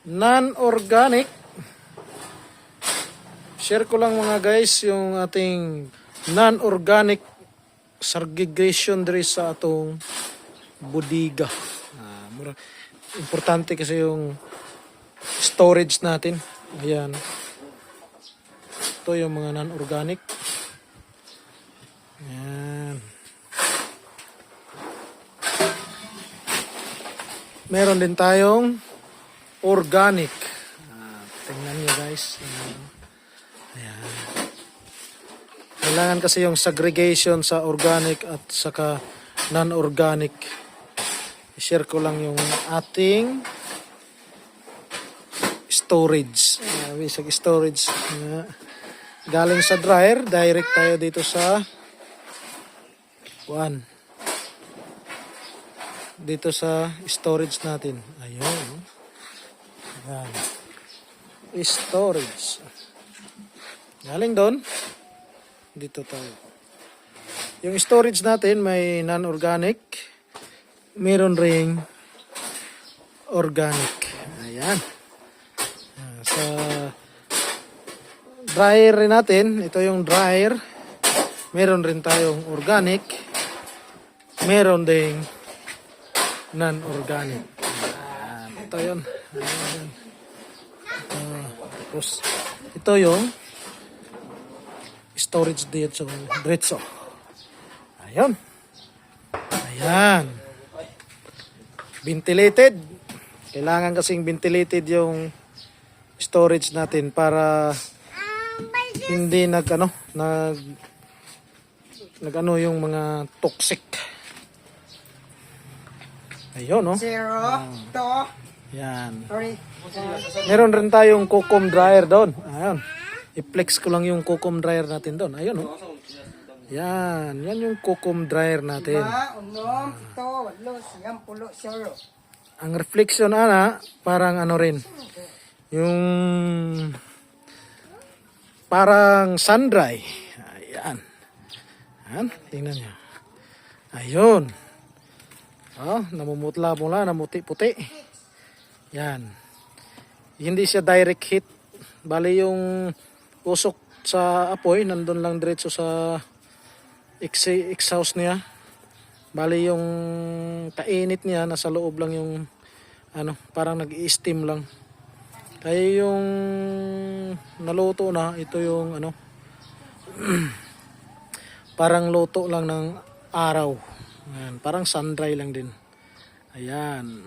non-organic. Share ko lang mga guys yung ating non-organic segregation diri sa atong bodega. Importante kasi yung storage natin. Ayan. Ito yung mga non-organic. Ayan. Meron din tayong organic. Tingnan nyo guys. Ayan. Kailangan kasi yung segregation sa organic at saka non-organic. I-share ko lang yung ating storage. Basic storage. Galing sa dryer, direct tayo dito sa dito sa storage natin. Ayun. Ayan. Storage. Galing doon. Dito tayo. Yung storage natin may non-organic. Meron ring organic. Ayan. Sa dryer rin natin, ito yung dryer. Meron rin tayong organic. Meron ding non-organic. Ito yun. Tapos, ito yung storage dito. Ayun. Ayan. Ventilated. Kailangan kasing ventilated yung storage natin para hindi nag-ano yung mga toxic. Ayun, no? 0, 2, yan. 3. Meron rin tayong Cocoam dryer doon. Ayun. I-flex ko lang yung Cocoam dryer natin doon. Ayun, no? Yan. Yan yung Cocoam dryer natin. 5, 6, 7, 8, 9, 10. Ang reflection, parang ano rin. Yung parang sun-dry. Ayan. Ayan. Tingnan nyo. Ayun. Namumutla-mula, namuti-puti. Yan. Hindi siya direct heat. Bali yung usok sa apoy, nandun lang diretso sa exhaust niya. Bali yung kainit niya, nasa loob lang yung parang nag-i-steam lang. Kaya yung naluto na, ito yung parang luto lang ng araw. Ayan, parang sun-dry lang din. Ayan.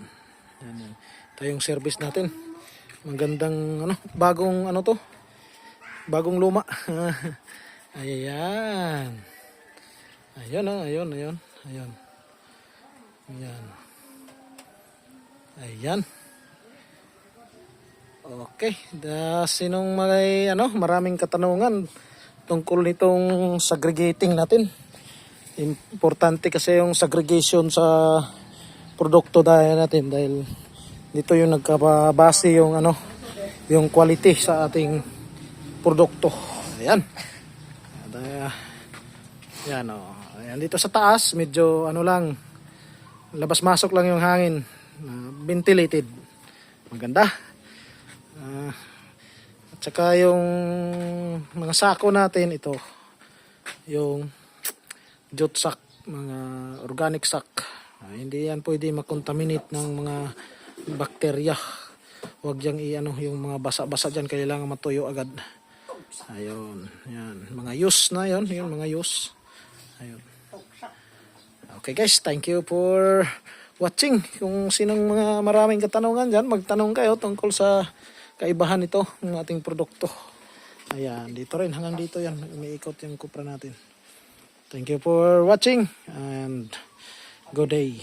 Ayan. Ito yung service natin. Magandang bagong to. Bagong luma. Ayan. Ayun, ayun. Ayan. Ayan. Ayan. Okay, sinong may maraming katanungan tungkol nitong segregating natin. Importante kasi yung segregation sa produkto natin dahil dito yung nagkabase yung yung quality sa ating produkto. Ayan. Ayan, ayan dito sa taas medyo lang labas-masok lang yung hangin, ventilated. Maganda. At saka yung mga sako natin, ito yung jute sack, mga organic sack. Hindi yan pwede makontaminate ng mga bakterya. Huwag yang yung mga basa-basa dyan, kailangan matuyo agad. Ayun, yan, mga use na yun, yung mga use. Ayun. Okay guys, thank you for watching. Kung sinong mga maraming katanungan dyan, magtanong kayo tungkol sa kaibahan nito ng ating produkto. Ayan, dito rin, hanggang dito yan. Umiikot yung kupra natin. Thank you for watching and good day.